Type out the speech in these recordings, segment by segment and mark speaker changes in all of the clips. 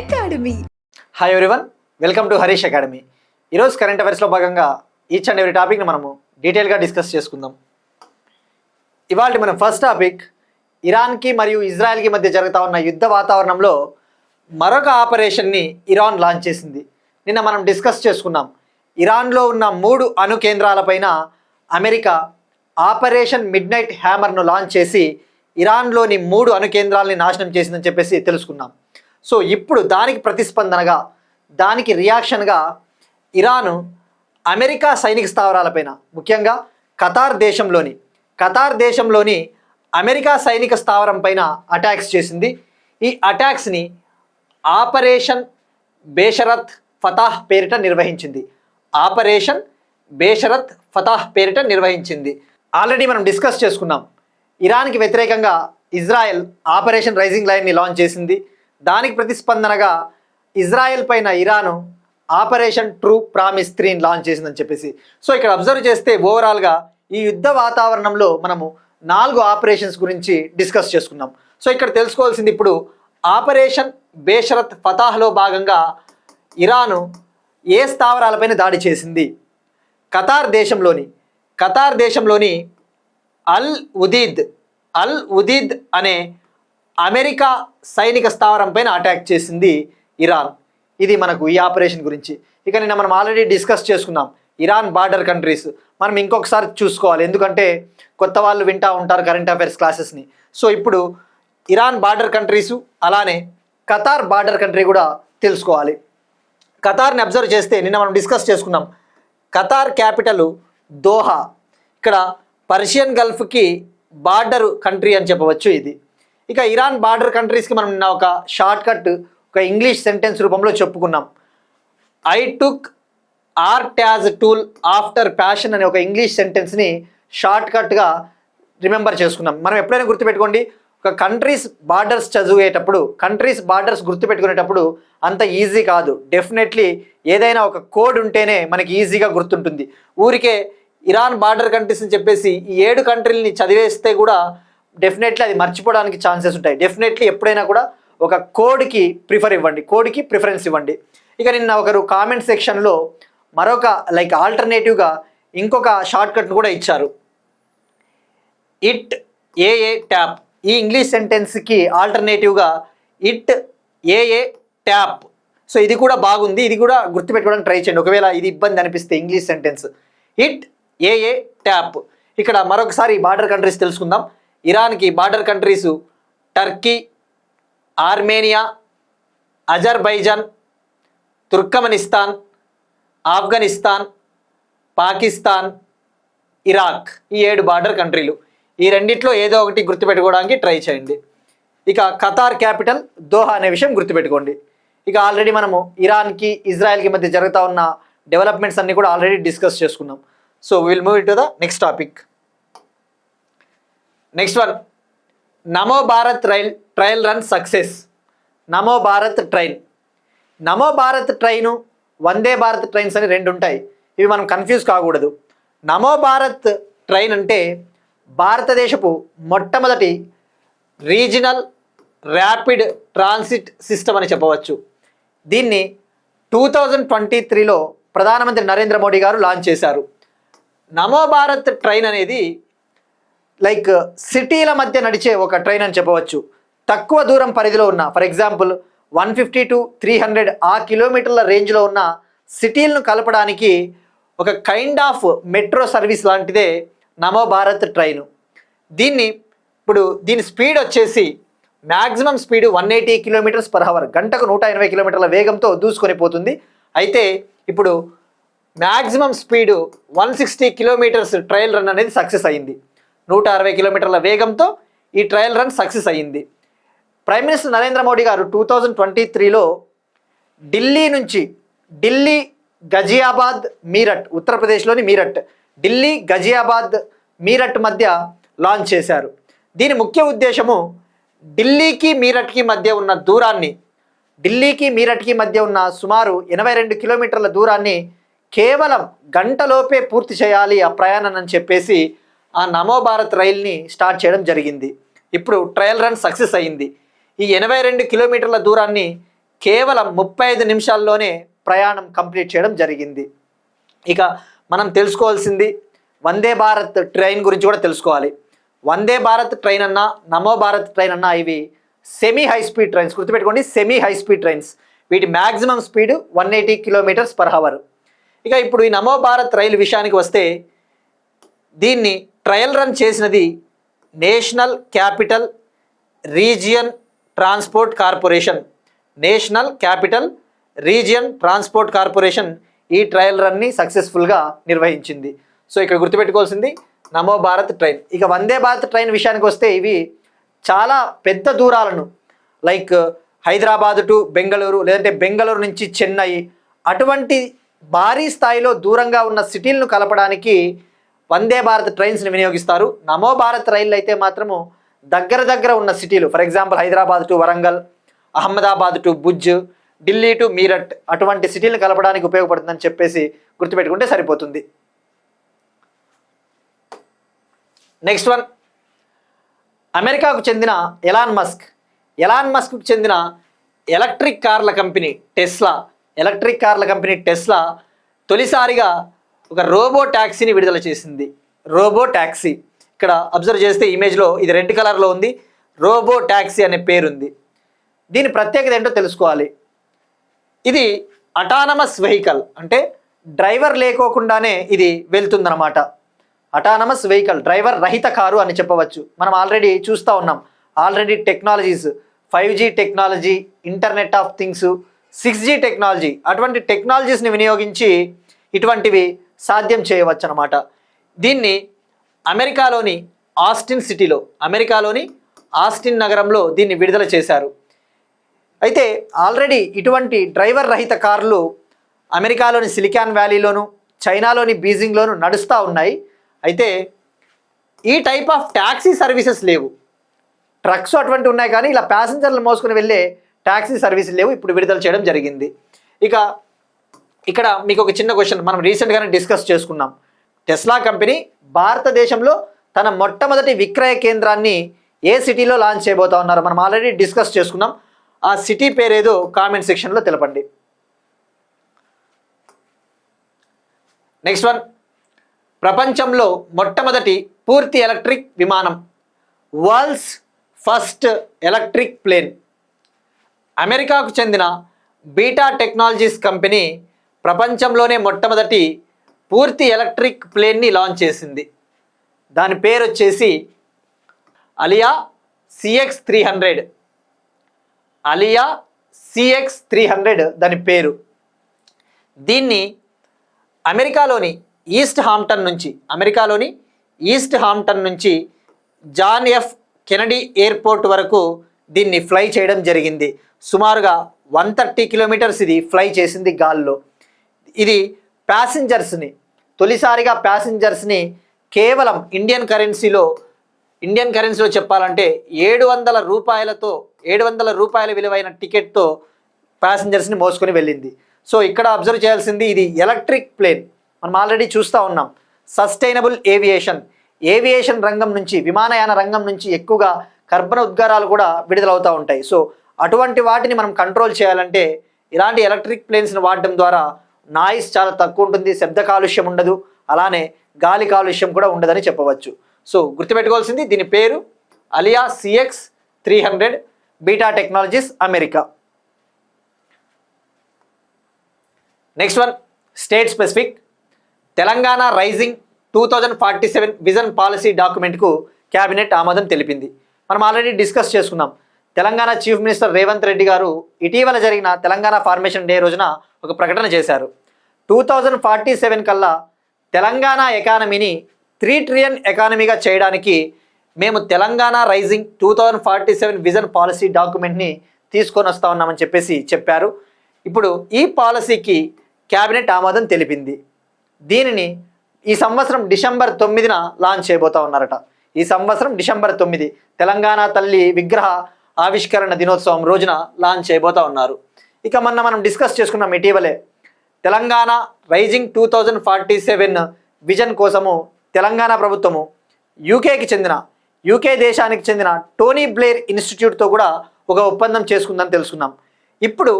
Speaker 1: Academy.
Speaker 2: Hi everyone, welcome to Harish academy. ఈరోజు current అఫైర్స్లో భాగంగా each and every టాపిక్ని మనము డీటెయిల్గా డిస్కస్ చేసుకుందాం. ఇవాళ మన ఫస్ట్ టాపిక్, ఇరాన్కి మరియు ఇజ్రాయెల్కి మధ్య జరుగుతూ ఉన్న యుద్ధ వాతావరణంలో మరొక ఆపరేషన్ని ఇరాన్ లాంచ్ చేసింది. నిన్న మనం డిస్కస్ చేసుకున్నాం. ఇరాన్లో ఉన్న 3 అణు కేంద్రాలపైన అమెరికా ఆపరేషన్ మిడ్ నైట్ హ్యామర్ను లాంచ్ చేసి ఇరాన్లోని 3 అణు కేంద్రాలని నాశనం చేసిందని చెప్పేసి తెలుసుకున్నాం. సో ఇప్పుడు దానికి ప్రతిస్పందనగా, దానికి రియాక్షన్గా ఇరాను అమెరికా సైనిక స్థావరాలపైన, ముఖ్యంగా ఖతార్ దేశంలోని అమెరికా సైనిక స్థావరం పైన అటాక్స్ చేసింది. ఈ అటాక్స్ని ఆపరేషన్ బేషరత్ ఫతాహ్ పేరిట నిర్వహించింది. ఆల్రెడీ మనం డిస్కస్ చేసుకున్నాం. ఇరాన్కి వ్యతిరేకంగా ఇజ్రాయెల్ ఆపరేషన్ రైజింగ్ లైన్ని లాంచ్ చేసింది. దానికి ప్రతిస్పందనగా ఇజ్రాయెల్ పైన Iran operation true promise 3 launch చేసిందని చెప్పేసి. సో ఇక్కడ అబ్జర్వ్ చేస్తే ఓవరాల్గా ఈ యుద్ధ వాతావరణంలో మనము 4 ఆపరేషన్స్ గురించి డిస్కస్ చేసుకున్నాం. సో ఇక్కడ తెలుసుకోవాల్సింది, ఇప్పుడు ఆపరేషన్ బేషరత్ ఫతాహ్లో భాగంగా ఇరాను ఏ స్థావరాలపైన దాడి చేసింది? ఖతార్ దేశంలోని అల్ ఉదీద్ అనే అమెరికా సైనిక స్థావరం పైన అటాక్ చేసింది ఇరాన్. ఇది మనకు ఈ ఆపరేషన్ గురించి. ఇక నిన్న మనం ఆల్రెడీ డిస్కస్ చేసుకున్నాం ఇరాన్ బార్డర్ కంట్రీస్. మనం ఇంకొకసారి చూసుకోవాలి, ఎందుకంటే కొత్త వాళ్ళు వింటూ ఉంటారు కరెంట్ అఫైర్స్ క్లాసెస్ని. సో ఇప్పుడు ఇరాన్ బార్డర్ కంట్రీసు, అలానే ఖతార్ బార్డర్ కంట్రీ కూడా తెలుసుకోవాలి. ఖతార్ని అబ్జర్వ్ చేస్తే నిన్న మనం డిస్కస్ చేసుకున్నాం. Qatar capital Doha. ఇక్కడ పర్షియన్ గల్ఫ్కి బార్డర్ కంట్రీ అని చెప్పవచ్చు ఇది. ఇక ఇరాన్ బార్డర్ కంట్రీస్కి మనం నిన్న ఒక షార్ట్ కట్, ఒక ఇంగ్లీష్ సెంటెన్స్ రూపంలో చెప్పుకున్నాం. I took art as tool after passion అనే ఒక ఇంగ్లీష్ సెంటెన్స్ని షార్ట్ కట్గా రిమెంబర్ చేసుకున్నాం. మనం ఎప్పుడైనా గుర్తుపెట్టుకోండి, ఒక కంట్రీస్ బార్డర్స్ గుర్తుపెట్టుకునేటప్పుడు అంత ఈజీ కాదు. డెఫినెట్లీ ఏదైనా ఒక కోడ్ ఉంటేనే మనకి ఈజీగా గుర్తుంటుంది. ఊరికే ఇరాన్ బార్డర్ కంట్రీస్ అని చెప్పేసి ఈ 7 కంట్రీలని చదివేస్తే కూడా డెఫినెట్లీ అది మర్చిపోవడానికి ఛాన్సెస్ ఉంటాయి. డెఫినెట్లీ ఎప్పుడైనా కూడా ఒక కోడ్కి ప్రిఫరెన్స్ ఇవ్వండి. ఇక నిన్న ఒకరు కామెంట్ సెక్షన్లో మరొక ఆల్టర్నేటివ్గా ఇంకొక షార్ట్ కట్ను కూడా ఇచ్చారు. ఇట్ ఏఏ ట్యాప్. ఈ ఇంగ్లీష్ సెంటెన్స్కి ఆల్టర్నేటివ్గా ఇట్ ఏఏ ట్యాప్. సో ఇది కూడా బాగుంది, ఇది కూడా గుర్తుపెట్టుకోవడానికి ట్రై చేయండి ఒకవేళ ఇది ఇబ్బంది అనిపిస్తే. ఇంగ్లీష్ సెంటెన్స్ ఇట్ ఏఏ ట్యాప్. ఇక్కడ మరొకసారి బార్డర్ కంట్రీస్ తెలుసుకుందాం. ఇరాన్కి border countries Turkey, Armenia, Azerbaijan, Turkmenistan, Afghanistan, Pakistan, Iraq. ఈ 7 బార్డర్ కంట్రీలు. ఈ రెండిట్లో ఏదో ఒకటి గుర్తుపెట్టుకోవడానికి ట్రై చేయండి. ఇక ఖతార్ క్యాపిటల్ దోహా అనే విషయం గుర్తుపెట్టుకోండి. ఇక ఆల్రెడీ మనము ఇరాన్కి ఇజ్రాయెల్కి మధ్య జరుగుతూ ఉన్న డెవలప్మెంట్స్ అన్నీ కూడా ఆల్రెడీ డిస్కస్ చేసుకున్నాం. So will move to the next topic. Next one, Namo Bharat trial run success. Namo Bharat train, Vande Bharat trains అని 2 ఉంటాయి. ఇవి మనం కన్ఫ్యూజ్ కాకూడదు. నమో భారత్ ట్రైన్ అంటే భారతదేశపు మొట్టమొదటి రీజనల్ ర్యాపిడ్ ట్రాన్సిట్ సిస్టమ్ అని చెప్పవచ్చు. దీన్ని 2023లో ప్రధానమంత్రి నరేంద్ర మోడీ గారు లాంచ్ చేశారు. నమో భారత్ ట్రైన్ అనేది సిటీల మధ్య నడిచే ఒక ట్రైన్ అని చెప్పవచ్చు. తక్కువ దూరం పరిధిలో ఉన్న, ఫర్ ఎగ్జాంపుల్ 150 to 300 ఆ కిలోమీటర్ల రేంజ్లో ఉన్న సిటీలను కలపడానికి ఒక కైండ్ ఆఫ్ మెట్రో సర్వీస్ లాంటిదే నమో భారత్ ట్రైను. దీని స్పీడ్ వచ్చేసి మ్యాక్సిమం స్పీడ్ 180 km/h, గంటకు 180 కిలోమీటర్ల వేగంతో దూసుకొని పోతుంది. అయితే ఇప్పుడు maximum speed 160 kilometres trial run అనేది సక్సెస్ అయ్యింది. 160 కిలోమీటర్ల వేగంతో ఈ ట్రయల్ రన్ సక్సెస్ అయ్యింది. ప్రైమ్ మినిస్టర్ నరేంద్ర మోడీ గారు 2023లో ఢిల్లీ గజియాబాద్ మీరట్, ఉత్తరప్రదేశ్లోని మీరట్, ఢిల్లీ గజియాబాద్ మీరట్ మధ్య లాంచ్ చేశారు. దీని ముఖ్య ఉద్దేశము ఢిల్లీకి మీరట్కి మధ్య ఉన్న సుమారు 82 కిలోమీటర్ల దూరాన్ని కేవలం గంటలోపే పూర్తి చేయాలి ఆ ప్రయాణం అని చెప్పేసి ఆ నమో భారత్ రైల్ని స్టార్ట్ చేయడం జరిగింది. ఇప్పుడు ట్రయల్ రన్ సక్సెస్ అయ్యింది. ఈ 82 కిలోమీటర్ల దూరాన్ని కేవలం 35 నిమిషాల్లోనే ప్రయాణం కంప్లీట్ చేయడం జరిగింది. ఇక మనం తెలుసుకోవాల్సింది వందే భారత్ ట్రైన్ గురించి కూడా తెలుసుకోవాలి. వందే భారత్ ట్రైన్ అన్నా, నమో భారత్ ట్రైన్ అన్నా ఇవి సెమీ హై స్పీడ్ ట్రైన్స్. గుర్తుపెట్టుకోండి, సెమీ హై స్పీడ్ ట్రైన్స్. వీటి మ్యాక్సిమం స్పీడ్ 180 km/h. ఇక ఇప్పుడు ఈ నమో భారత్ రైలు విషయానికి వస్తే దీన్ని ట్రయల్ రన్ చేసినది national capital region transport corporation. National capital region transport corporation ఈ ట్రయల్ రన్ని సక్సెస్ఫుల్గా నిర్వహించింది. సో ఇక్కడ గుర్తుపెట్టుకోవాల్సింది నమో భారత్ ట్రైన్. ఇక వందే భారత్ ట్రైన్ విషయానికి వస్తే ఇవి చాలా పెద్ద దూరాలను లైక్ హైదరాబాద్ టు బెంగళూరు, లేదంటే బెంగళూరు నుంచి చెన్నై, అటువంటి భారీ స్థాయిలో దూరంగా ఉన్న సిటీలను కలపడానికి వందే భారత్ ట్రైన్స్ని వినియోగిస్తారు. నమో భారత్ రైళ్ళు అయితే మాత్రము దగ్గర ఉన్న సిటీలు, for example Hyderabad to Warangal, Ahmedabad to Bhuj, Delhi to Meerut, అటువంటి సిటీలను కలపడానికి ఉపయోగపడుతుందని చెప్పేసి గుర్తుపెట్టుకుంటే సరిపోతుంది. నెక్స్ట్ వన్, అమెరికాకు చెందిన ఎలాన్ మస్క్కు చెందిన ఎలక్ట్రిక్ కార్ల కంపెనీ టెస్లా తొలిసారిగా ఒక రోబో ట్యాక్సీని విడుదల చేసింది. రోబో ట్యాక్సీ ఇక్కడ అబ్జర్వ్ చేస్తే ఇమేజ్లో ఇది రెడ్ కలర్లో ఉంది. రోబో ట్యాక్సీ అనే పేరుంది. దీని ప్రత్యేకత ఏంటో తెలుసుకోవాలి. ఇది అటానమస్ వెహికల్, అంటే డ్రైవర్ లేకోకుండానే ఇది వెళ్తుందన్నమాట. అటానమస్ వెహికల్, డ్రైవర్ రహిత కారు అని చెప్పవచ్చు. మనం ఆల్రెడీ చూస్తూ ఉన్నాం. Already technologies 5G technology, internet of things, 6G technology, అటువంటి టెక్నాలజీస్ని వినియోగించి ఇటువంటివి సాధ్యం చేయవచ్చు అన్నమాట. దీన్ని అమెరికాలోని ఆస్టిన్ నగరంలో దీన్ని విడుదల చేశారు. అయితే ఆల్రెడీ ఇటువంటి డ్రైవర్ రహిత కార్లు అమెరికాలోని సిలికాన్ వ్యాలీలోను, చైనాలోని బీజింగ్లోను నడుస్తూ ఉన్నాయి. అయితే ఈ టైప్ ఆఫ్ ట్యాక్సీ సర్వీసెస్ లేవు. ట్రక్స్ అటువంటి ఉన్నాయి కానీ ఇలా ప్యాసింజర్లు మోసుకుని వెళ్ళే ట్యాక్సీ సర్వీసులు లేవు. ఇప్పుడు విడుదల చేయడం జరిగింది. ఇక ఇక్కడ మీకు ఒక చిన్న క్వశ్చన్, మనం రీసెంట్గానే డిస్కస్ చేసుకున్నాం. టెస్లా కంపెనీ భారతదేశంలో తన మొట్టమొదటి విక్రయ కేంద్రాన్ని ఏ సిటీలో లాంచ్ చేయబోతా ఉన్నారు మనం ఆల్రెడీ డిస్కస్ చేసుకున్నాం. ఆ సిటీ పేరేదో కామెంట్ సెక్షన్లో తెలపండి. నెక్స్ట్ వన్, ప్రపంచంలో మొట్టమొదటి పూర్తి ఎలక్ట్రిక్ విమానం, వరల్డ్స్ ఫస్ట్ ఎలక్ట్రిక్ ప్లేన్. అమెరికాకు చెందిన బీటా టెక్నాలజీస్ కంపెనీ ప్రపంచంలోనే మొట్టమొదటి పూర్తి ఎలక్ట్రిక్ ప్లేన్ని లాంచ్ చేసింది. దాని పేరు వచ్చేసి అలియా CX-300 దాని పేరు. దీన్ని అమెరికాలోని ఈస్ట్ హాంప్టన్ నుంచి జాన్ ఎఫ్ కెనడీ ఎయిర్పోర్ట్ వరకు దీన్ని ఫ్లై చేయడం జరిగింది. సుమారుగా 130 కిలోమీటర్స్ ఇది ఫ్లై చేసింది గాల్లో. ఇది తొలిసారిగా ప్యాసింజర్స్ని కేవలం ఇండియన్ కరెన్సీలో చెప్పాలంటే 700 రూపాయల విలువైన టికెట్తో ప్యాసింజర్స్ని మోసుకొని వెళ్ళింది. సో ఇక్కడ అబ్జర్వ్ చేయాల్సింది, ఇది ఎలక్ట్రిక్ ప్లేన్. మనం ఆల్రెడీ చూస్తూ ఉన్నాం. సస్టైనబుల్ ఏవియేషన్ రంగం నుంచి, విమానయాన రంగం నుంచి ఎక్కువగా కర్బన ఉద్గారాలు కూడా విడుదలవుతూ ఉంటాయి. సో అటువంటి వాటిని మనం కంట్రోల్ చేయాలంటే ఇలాంటి ఎలక్ట్రిక్ ప్లేన్స్ని వాడడం ద్వారా నాయిస్ చాలా తక్కువ ఉంటుంది, శబ్ద కాలుష్యం ఉండదు, అలానే గాలి కాలుష్యం కూడా ఉండదని చెప్పవచ్చు. సో గుర్తుపెట్టుకోవాల్సింది, దీని పేరు Alia CX-300, Beta Technologies, America. Next one, state specific. Telangana rising 2047 vision policy డాక్యుమెంట్కు క్యాబినెట్ ఆమోదం తెలిపింది. మనం ఆల్రెడీ డిస్కస్ చేసుకున్నాం. తెలంగాణ చీఫ్ మినిస్టర్ రేవంత్ రెడ్డి గారు ఇటీవల జరిగిన తెలంగాణ ఫార్మేషన్ డే రోజున ఒక ప్రకటన చేశారు. 2047 కల్లా తెలంగాణ ఎకానమీని 3 ట్రిలియన్ ఎకానమీగా చేయడానికి మేము తెలంగాణ రైజింగ్ 2047 విజన్ పాలసీ డాక్యుమెంట్ని తీసుకొని వస్తా ఉన్నామని చెప్పారు. ఇప్పుడు ఈ పాలసీకి క్యాబినెట్ ఆమోదం తెలిపింది. దీనిని ఈ సంవత్సరం డిసెంబర్ 9న లాంచ్ చేయబోతా ఉన్నారట. ఈ సంవత్సరం డిసెంబర్ 9 తెలంగాణ తల్లి విగ్రహ ఆవిష్కరణ దినోత్సవం రోజున లాంచ్ చేయబోతా ఉన్నారు. ఇక మొన్న మనం డిస్కస్ చేసుకున్నాం ఇటీవలే, తెలంగాణ రైజింగ్ 2047 విజన్ కోసము తెలంగాణ ప్రభుత్వము యూకే దేశానికి చెందిన టోనీ బ్లేర్ ఇన్స్టిట్యూట్తో కూడా ఒక ఒప్పందం చేసుకుందని తెలుసుకున్నాం. ఇప్పుడు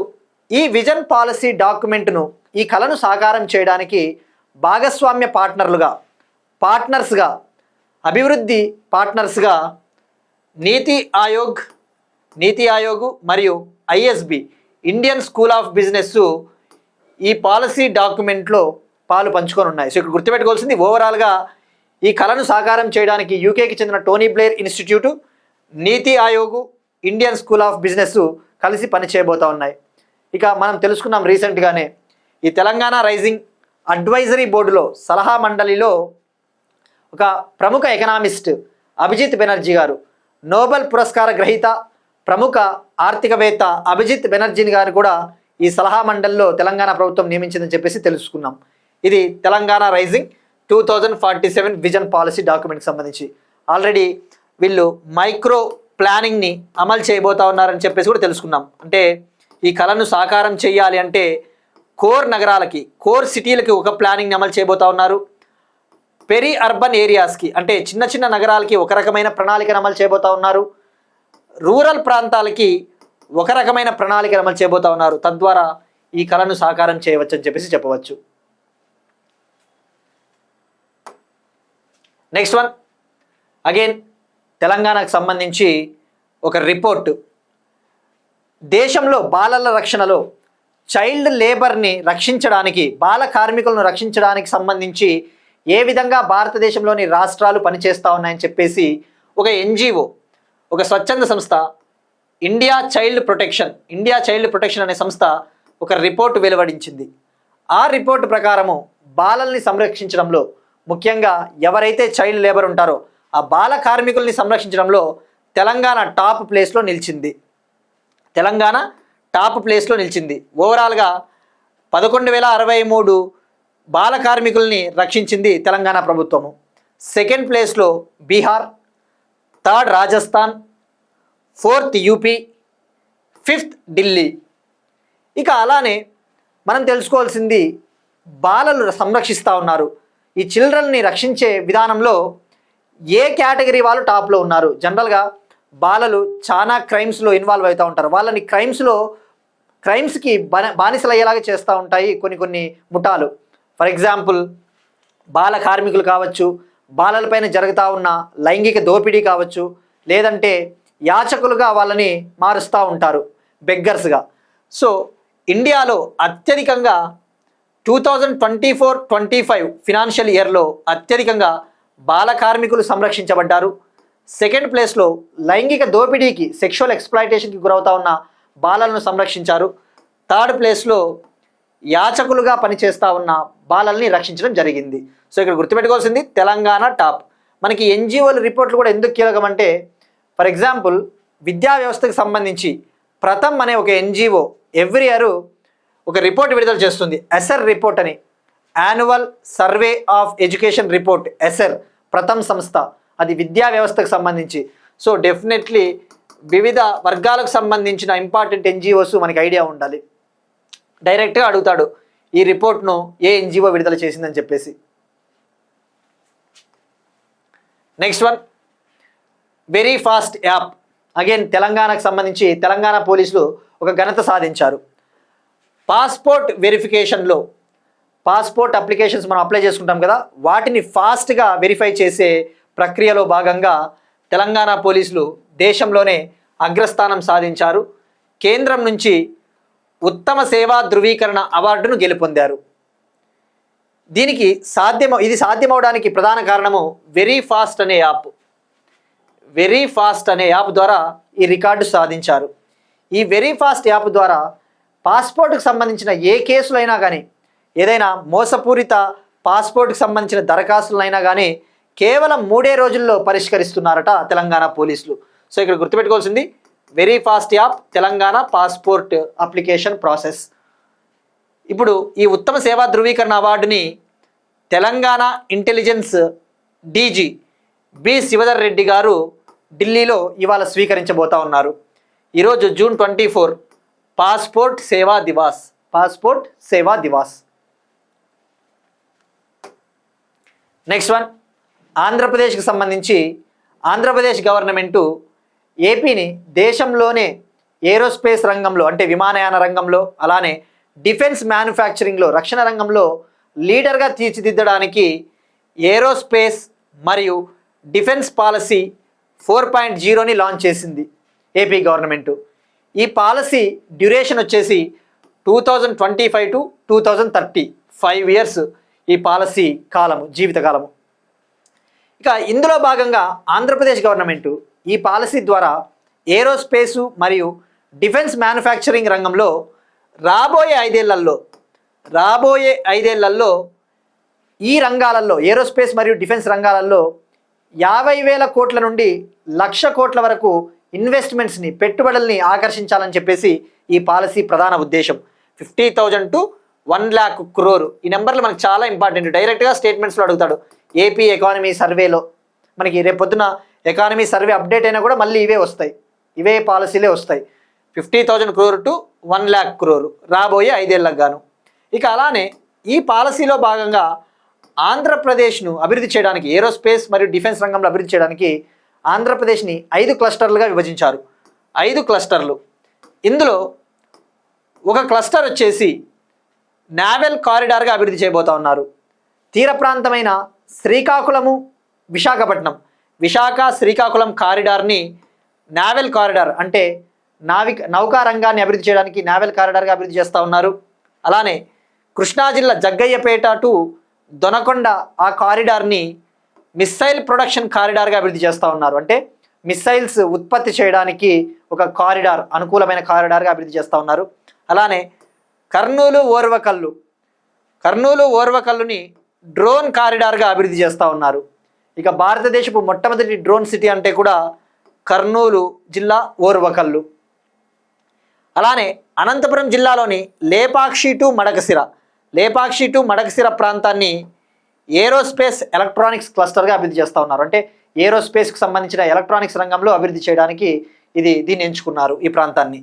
Speaker 2: ఈ విజన్ పాలసీ డాక్యుమెంట్ను, ఈ కళను సాకారం చేయడానికి భాగస్వామ్య పార్ట్నర్స్గా అభివృద్ధి పార్ట్నర్స్గా నీతి ఆయోగ్ మరియు ISB Indian school of business ఈ పాలసీ డాక్యుమెంట్లో పాలు పంచుకొని ఉన్నాయి. సో ఇక్కడ గుర్తుపెట్టుకోవాల్సింది, ఓవరాల్గా ఈ కళను సాకారం చేయడానికి యూకేకి చెందిన Tony Blair institute, NITI Aayog, Indian school of business కలిసి పనిచేయబోతూ ఉన్నాయి. ఇక మనం తెలుసుకున్నాం రీసెంట్గానే ఈ తెలంగాణ రైజింగ్ అడ్వైజరీ బోర్డులో సలహా మండలిలో ఒక ప్రముఖ ఎకనామిస్ట్ అభిజిత్ బెనర్జీ గారు, నోబెల్ పురస్కార గ్రహీత ప్రముఖ ఆర్థికవేత్త అభిజిత్ బెనర్జీ గారు కూడా ఈ సలహా మండలిలో తెలంగాణ ప్రభుత్వం నియమించిందని చెప్పేసి తెలుసుకున్నాం. ఇది తెలంగాణ రైజింగ్ 2047 విజన్ పాలసీ డాక్యుమెంట్కి సంబంధించి. ఆల్రెడీ వీళ్ళు మైక్రో ప్లానింగ్ని అమలు చేయబోతా ఉన్నారని చెప్పేసి కూడా తెలుసుకున్నాం. అంటే ఈ కళను సాకారం చేయాలి అంటే కోర్ సిటీలకి ఒక ప్లానింగ్ని అమలు చేయబోతా ఉన్నారు. పెరి అర్బన్ ఏరియాస్కి అంటే చిన్న చిన్న నగరాలకి ఒక రకమైన ప్రణాళికను అమలు చేయబోతా ఉన్నారు. రూరల్ ప్రాంతాలకి ఒక రకమైన ప్రణాళికను అమలు చేయబోతా ఉన్నారు. తద్వారా ఈ కళను సాకారం చేయవచ్చని చెప్పేసి చెప్పవచ్చు. నెక్స్ట్ వన్, అగైన్ తెలంగాణకు సంబంధించి ఒక రిపోర్టు. దేశంలో బాలల రక్షణలో చైల్డ్ లేబర్ని రక్షించడానికి, బాల కార్మికులను రక్షించడానికి సంబంధించి ఏ విధంగా భారతదేశంలోని రాష్ట్రాలు పనిచేస్తూ ఉన్నాయని చెప్పేసి ఒక ఎన్జిఓ, ఒక స్వచ్ఛంద సంస్థ ఇండియా చైల్డ్ ప్రొటెక్షన్ అనే సంస్థ ఒక రిపోర్టు వెలువడించింది. ఆ రిపోర్టు ప్రకారము బాలల్ని సంరక్షించడంలో, ముఖ్యంగా ఎవరైతే చైల్డ్ లేబర్ ఉంటారో ఆ బాల కార్మికుల్ని సంరక్షించడంలో తెలంగాణ టాప్ ప్లేస్లో నిలిచింది. ఓవరాల్గా 11,063 బాల కార్మికుల్ని రక్షించింది తెలంగాణ ప్రభుత్వము. సెకండ్ ప్లేస్లో Bihar, third Rajasthan, fourth UP, fifth Delhi. ఇక అలానే మనం తెలుసుకోవాల్సింది, బాలలు సంరక్షిస్తూ ఉన్నారు. ఈ చిల్డ్రన్ని రక్షించే విధానంలో ఏ కేటగిరీ వాళ్ళు టాప్లో ఉన్నారు? జనరల్గా బాలలు చాలా క్రైమ్స్లో ఇన్వాల్వ్ అవుతూ ఉంటారు. వాళ్ళని క్రైమ్స్కి బానిసలు అయ్యేలాగా చేస్తూ ఉంటాయి కొన్ని ముఠాలు. ఫర్ ఎగ్జాంపుల్ బాల కార్మికులు కావచ్చు, బాలలపైన జరుగుతూ ఉన్న లైంగిక దోపిడీ కావచ్చు, లేదంటే యాచకులుగా వాళ్ళని మారుస్తూ ఉంటారు, బెగ్గర్స్గా. సో ఇండియాలో అత్యధికంగా 2024-25 ఫినాన్షియల్ ఇయర్లో అత్యధికంగా బాల కార్మికులు సంరక్షించబడ్డారు. సెకండ్ ప్లేస్లో లైంగిక దోపిడీకి, సెక్షువల్ ఎక్స్ప్లాయిటేషన్కి గురవుతా ఉన్న బాలలను సంరక్షించారు. థర్డ్ ప్లేస్లో యాచకులుగా పనిచేస్తూ ఉన్న బాలల్ని రక్షించడం జరిగింది. సో ఇక్కడ గుర్తుపెట్టుకోవాల్సింది, తెలంగాణ టాప్. మనకి ఎన్జిఓల రిపోర్ట్లు కూడా ఎందుకు కీలకం అంటే, ఫర్ ఎగ్జాంపుల్ విద్యా వ్యవస్థకు సంబంధించి ప్రథమ్ అనే ఒక ఎన్జిఓ ఎవ్రీ ఇయర్ ఒక రిపోర్ట్ విడుదల చేస్తుంది. ఎస్ఆర్ రిపోర్ట్ అని, annual survey of education report. ASER Pratham సంస్థ, అది విద్యా వ్యవస్థకు సంబంధించి. సో డెఫినెట్లీ వివిధ వర్గాలకు సంబంధించిన ఇంపార్టెంట్ ఎన్జిఓస్ మనకి ఐడియా ఉండాలి. డైరెక్ట్గా అడుగుతాడు ఈ రిపోర్ట్ను ఏ ఎన్జిఓ విడుదల చేసిందని చెప్పేసి. Next one, very fast app. Again తెలంగాణకు సంబంధించి తెలంగాణ పోలీసులు ఒక ఘనత సాధించారు. పాస్పోర్ట్ వెరిఫికేషన్లో, పాస్పోర్ట్ అప్లికేషన్స్ మనం అప్లై చేసుకుంటాం కదా, వాటిని ఫాస్ట్గా వెరిఫై చేసే ప్రక్రియలో భాగంగా తెలంగాణ పోలీసులు దేశంలోనే అగ్రస్థానం సాధించారు. కేంద్రం నుంచి ఉత్తమ సేవా ధృవీకరణ అవార్డును గెలుపొందారు. ఇది సాధ్యమవడానికి ప్రధాన కారణము వెరీ ఫాస్ట్ అనే యాప్ ద్వారా ఈ రికార్డు సాధించారు. ఈ వెరీ ఫాస్ట్ యాప్ ద్వారా పాస్పోర్ట్కి సంబంధించిన ఏ కేసులైనా కానీ, ఏదైనా మోసపూరిత పాస్పోర్ట్కి సంబంధించిన దరఖాస్తులైనా కానీ కేవలం 3 రోజుల్లో పరిష్కరిస్తున్నారట తెలంగాణ పోలీసులు. సో ఇక్కడ గుర్తుపెట్టుకోవాల్సింది, very fast app, Telangana passport application process. ఇప్పుడు ఈ ఉత్తమ సేవా ధృవీకరణ అవార్డుని Telangana intelligence DG B Shivadhar Reddy గారు ఢిల్లీలో ఇవాళ స్వీకరించబోతా ఉన్నారు. ఈరోజు జూన్ 24 పాస్పోర్ట్ సేవా దివాస్. నెక్స్ట్ వన్, ఆంధ్రప్రదేశ్కి సంబంధించి ఆంధ్రప్రదేశ్ గవర్నమెంటు ఏపీని దేశంలోనే ఏరోస్పేస్ రంగంలో అంటే విమానయాన రంగంలో, అలానే డిఫెన్స్ మ్యానుఫ్యాక్చరింగ్లో రక్షణ రంగంలో లీడర్గా తీర్చిదిద్దడానికి ఏరోస్పేస్ మరియు డిఫెన్స్ పాలసీ 4.0ని లాంచ్ చేసింది ఏపీ గవర్నమెంటు. ఈ పాలసీ డ్యూరేషన్ వచ్చేసి 2025 to 2030, 5 years ఈ పాలసీ జీవితకాలము. ఇక ఇందులో భాగంగా ఆంధ్రప్రదేశ్ గవర్నమెంటు ఈ పాలసీ ద్వారా ఏరోస్పేసు మరియు డిఫెన్స్ మ్యానుఫ్యాక్చరింగ్ రంగంలో రాబోయే ఐదేళ్లలో ఈ రంగాలలో ఏరోస్పేస్ మరియు డిఫెన్స్ రంగాలలో 50,000 కోట్ల నుండి 1,00,000 కోట్ల వరకు ఇన్వెస్ట్మెంట్స్ని, పెట్టుబడుల్ని ఆకర్షించాలని చెప్పేసి ఈ పాలసీ ప్రధాన ఉద్దేశం. 50,000 to 1,00,000 crore. ఈ నెంబర్లు మనకు చాలా ఇంపార్టెంట్. డైరెక్ట్గా స్టేట్మెంట్స్లో అడుగుతాడు. ఏపీ ఎకానమీ సర్వేలో మనకి రేపొద్దున ఎకానమీ సర్వే అప్డేట్ అయినా కూడా మళ్ళీ ఇవే పాలసీలే వస్తాయి. 50,000 crore to 1,00,000 crore రాబోయే 5 ఏళ్ళకు గాను. ఇక అలానే ఈ పాలసీలో భాగంగా ఆంధ్రప్రదేశ్ను అభివృద్ధి చేయడానికి, ఏరోస్పేస్ మరియు డిఫెన్స్ రంగంలో అభివృద్ధి చేయడానికి ఆంధ్రప్రదేశ్ని 5 క్లస్టర్లుగా విభజించారు. 5 క్లస్టర్లు. ఇందులో ఒక క్లస్టర్ వచ్చేసి నావెల్ కారిడార్గా అభివృద్ధి చేయబోతా ఉన్నారు. తీర ప్రాంతమైన శ్రీకాకుళము, శ్రీకాకుళం కారిడార్ని నావెల్ కారిడార్ అంటే నౌకా రంగాన్ని అభివృద్ధి చేయడానికి నావెల్ కారిడార్గా అభివృద్ధి చేస్తూ ఉన్నారు. అలానే కృష్ణా జిల్లా జగ్గయ్యపేట టు దొనకొండ ఆ కారిడార్ని మిస్సైల్ ప్రొడక్షన్ కారిడార్గా అభివృద్ధి చేస్తూ ఉన్నారు. అంటే మిస్సైల్స్ ఉత్పత్తి చేయడానికి ఒక కారిడార్, అనుకూలమైన కారిడార్గా అభివృద్ధి చేస్తూ ఉన్నారు. అలానే కర్నూలు ఓర్వకల్లుని డ్రోన్ కారిడార్గా అభివృద్ధి చేస్తూ ఉన్నారు. ఇక భారతదేశపు మొట్టమొదటి డ్రోన్ సిటీ అంటే కూడా కర్నూలు జిల్లా ఓర్వకల్లు. అలానే అనంతపురం జిల్లాలోని లేపాక్షి టు మడకసిర ప్రాంతాన్ని ఏరోస్పేస్ ఎలక్ట్రానిక్స్ క్లస్టర్గా అభివృద్ధి చేస్తూ ఉన్నారు. అంటే ఏరోస్పేస్కి సంబంధించిన ఎలక్ట్రానిక్స్ రంగంలో అభివృద్ధి చేయడానికి దీన్ని ఎంచుకున్నారు ఈ ప్రాంతాన్ని.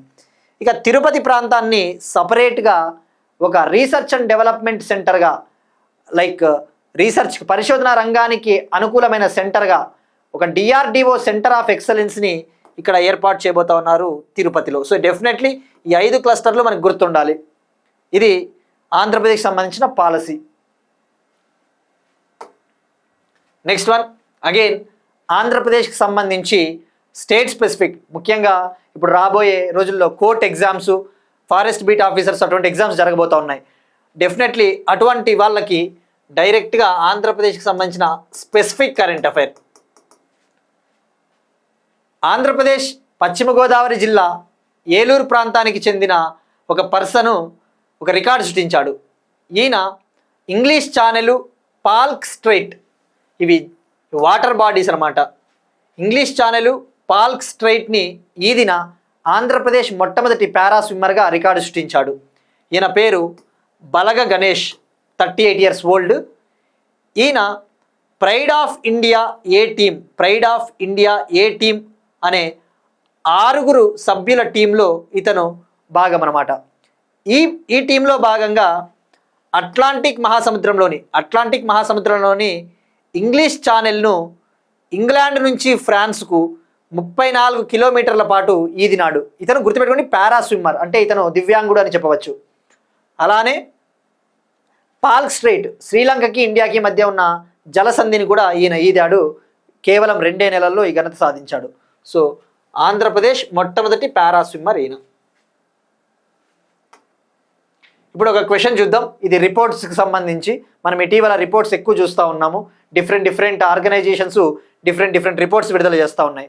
Speaker 2: ఇక తిరుపతి ప్రాంతాన్ని సపరేట్గా ఒక రీసెర్చ్ అండ్ డెవలప్మెంట్ సెంటర్గా, పరిశోధన రంగానికి అనుకూలమైన సెంటర్గా ఒక DRDO సెంటర్ ఆఫ్ ఎక్సలెన్స్ని ఇక్కడ ఏర్పాటు చేయబోతా ఉన్నారు తిరుపతిలో. సో డెఫినెట్లీ ఈ 5 క్లస్టర్లు మనకు గుర్తుండాలి. ఇది ఆంధ్రప్రదేశ్కి సంబంధించిన పాలసీ. నెక్స్ట్ వన్ అగైన్ ఆంధ్రప్రదేశ్కి సంబంధించి స్టేట్ స్పెసిఫిక్, ముఖ్యంగా ఇప్పుడు రాబోయే రోజుల్లో court exams, forest beat officers అటువంటి ఎగ్జామ్స్ జరగబోతూ ఉన్నాయి. డెఫినెట్లీ అటువంటి వాళ్ళకి డైరెక్ట్గా ఆంధ్రప్రదేశ్కి సంబంధించిన స్పెసిఫిక్ కరెంట్ అఫైర్. ఆంధ్రప్రదేశ్ పశ్చిమ గోదావరి జిల్లా ఏలూరు ప్రాంతానికి చెందిన ఒక పర్సను ఒక రికార్డు సృష్టించాడు. ఈయన ఇంగ్లీష్ ఛానెల్, పాల్క్ స్ట్రైట్, ఇవి వాటర్ బాడీస్ అన్నమాట. ఇంగ్లీష్ ఛానెల్, పాల్క్ స్ట్రైట్ని ఈదిన ఆంధ్రప్రదేశ్ మొట్టమొదటి పారా స్విమ్మర్గా రికార్డు సృష్టించాడు. ఈయన పేరు బలగ గణేష్, 38 years old. ఈయన pride of India A team అనే 6 సభ్యుల టీంలో ఇతను భాగం అన్నమాట. ఈ టీంలో భాగంగా అట్లాంటిక్ మహాసముద్రంలోని ఇంగ్లీష్ ఛానెల్ను ఇంగ్లాండ్ నుంచి ఫ్రాన్స్కు 34 కిలోమీటర్ల పాటు ఈదినాడు. ఇతను గుర్తుపెట్టుకుని పారా స్విమ్మర్, అంటే ఇతను దివ్యాంగుడు అని చెప్పవచ్చు. అలానే పాల్క్ స్ట్రైట్, శ్రీలంకకి ఇండియాకి మధ్య ఉన్న జలసంధిని కూడా ఈయన ఈదాడు. కేవలం 2 నెలల్లో ఈ ఘనత సాధించాడు. సో ఆంధ్రప్రదేశ్ మొట్టమొదటి పారా స్విమ్మర్ ఈయన. ఇప్పుడు ఒక క్వశ్చన్ చూద్దాం. ఇది రిపోర్ట్స్కి సంబంధించి. మనం ఇటీవల రిపోర్ట్స్ ఎక్కువ చూస్తూ ఉన్నాము. డిఫరెంట్ ఆర్గనైజేషన్స్ డిఫరెంట్ రిపోర్ట్స్ విడుదల చేస్తూ ఉన్నాయి.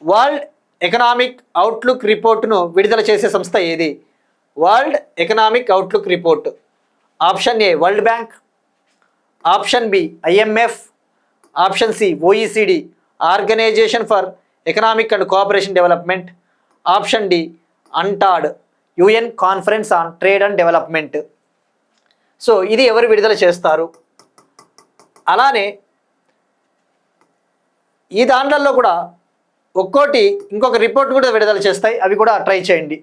Speaker 2: వరల్డ్ ఎకనామిక్ అవుట్లుక్ రిపోర్ట్ను విడుదల చేసే సంస్థ ఏది? World economic outlook report. Option A World Bank, option B IMF, option C OECD, organisation for economic and cooperation development, option D UNCTAD, UN conference on trade and development. So ఇది ఎవరు విడుదల చేస్తారు? అలానే ఈ దాంట్లలో కూడా ఇంకొక రిపోర్ట్ కూడా విడుదల చేస్తాయి, అవి కూడా ట్రై చేయండి.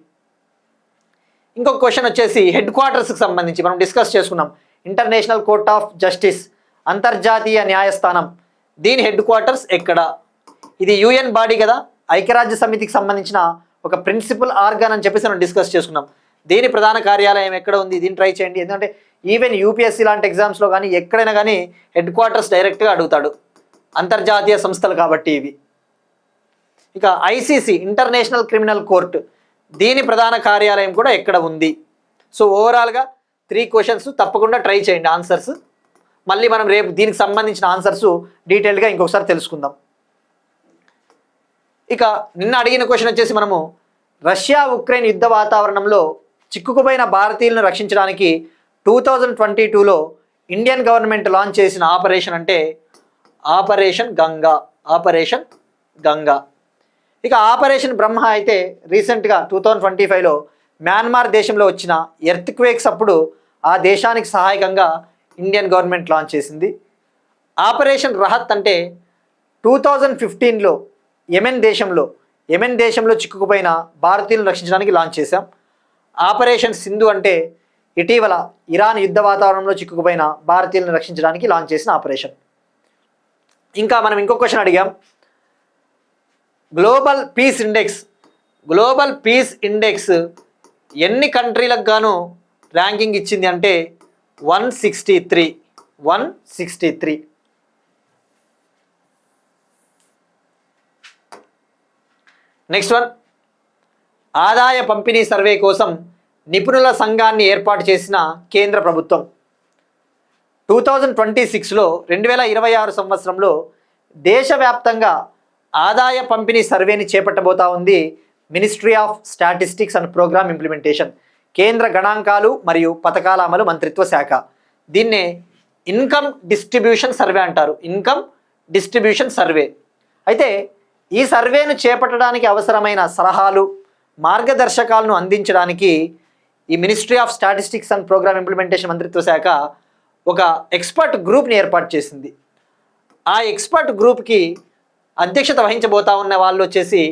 Speaker 2: ఇంకొక క్వశ్చన్ వచ్చేసి హెడ్ క్వార్టర్స్కి సంబంధించి మనం డిస్కస్ చేసుకున్నాం. ఇంటర్నేషనల్ కోర్ట్ ఆఫ్ జస్టిస్, అంతర్జాతీయ న్యాయస్థానం, దీని హెడ్ క్వార్టర్స్ ఎక్కడ? ఇది UN బాడీ కదా, ఐక్యరాజ్య సమితికి సంబంధించిన ఒక ప్రిన్సిపల్ ఆర్గాన్ అని చెప్పేసి మనం డిస్కస్ చేసుకున్నాం. దీని ప్రధాన కార్యాలయం ఎక్కడ ఉంది, దీన్ని ట్రై చేయండి. ఎందుకంటే ఈవెన్ యూపీఎస్సీ లాంటి ఎగ్జామ్స్లో కానీ ఎక్కడైనా కానీ హెడ్ క్వార్టర్స్ డైరెక్ట్గా అడుగుతాడు, అంతర్జాతీయ సంస్థలు కాబట్టి ఇవి. ఇక ఐసీసీ ఇంటర్నేషనల్ క్రిమినల్ కోర్టు, దీని ప్రధాన కార్యాలయం కూడా ఎక్కడ ఉంది. సో ఓవరాల్గా 3 క్వశ్చన్స్ తప్పకుండా ట్రై చేయండి ఆన్సర్స్. మళ్ళీ మనం రేపు దీనికి సంబంధించిన ఆన్సర్స్ డీటెయిల్డ్గా ఇంకొకసారి తెలుసుకుందాం. ఇక నిన్న అడిగిన క్వశ్చన్ వచ్చేసి మనము రష్యా ఉక్రెయిన్ యుద్ధ వాతావరణంలో చిక్కుకుపోయిన భారతీయులను రక్షించడానికి 2022లో ఇండియన్ గవర్నమెంట్ లాంచ్ చేసిన ఆపరేషన్ అంటే ఆపరేషన్ గంగా. ఇక ఆపరేషన్ బ్రహ్మ అయితే రీసెంట్గా 2025లో మ్యాన్మార్ దేశంలో వచ్చిన ఎర్త్క్వేక్స్ అప్పుడు ఆ దేశానికి సహాయకంగా ఇండియన్ గవర్నమెంట్ లాంచ్ చేసింది. ఆపరేషన్ రహత్ అంటే 2015లో యెమెన్ దేశంలో చిక్కుకుపోయిన భారతీయులను రక్షించడానికి లాంచ్ చేశాం. ఆపరేషన్ సింధు అంటే ఇటీవల ఇరాన్ యుద్ధ వాతావరణంలో చిక్కుకుపోయిన భారతీయులను రక్షించడానికి లాంచ్ చేసిన ఆపరేషన్. ఇంకా మనం ఇంకో క్వశ్చన్ అడిగాం, గ్లోబల్ పీస్ ఇండెక్స్ ఎన్ని కంట్రీలకు గాను ర్యాంకింగ్ ఇచ్చింది అంటే 163. నెక్స్ట్ వన్, ఆదాయ పంపిణీ సర్వే కోసం నిపుణుల సంఘాన్ని ఏర్పాటు చేసిన కేంద్ర ప్రభుత్వం. 2026లో 2026 సంవత్సరంలో దేశవ్యాప్తంగా ఆదాయ పంపిణీ సర్వేని చేపట్టబోతా ఉంది ministry of statistics and programme implementation, కేంద్ర గణాంకాలు మరియు పథకాల అమలు మంత్రిత్వ శాఖ. దీన్నే ఇన్కమ్ డిస్ట్రిబ్యూషన్ సర్వే అంటారు, ఇన్కమ్ డిస్ట్రిబ్యూషన్ సర్వే. అయితే ఈ సర్వేను చేపట్టడానికి అవసరమైన సలహాలు మార్గదర్శకాలను అందించడానికి ఈ ministry of statistics and programme implementation మంత్రిత్వ శాఖ ఒక ఎక్స్పర్ట్ గ్రూప్ని ఏర్పాటు చేసింది. ఆ ఎక్స్పర్ట్ గ్రూప్కి అధ్యక్షత వహించబోతా ఉన్న వాళ్ళు వచ్చేసి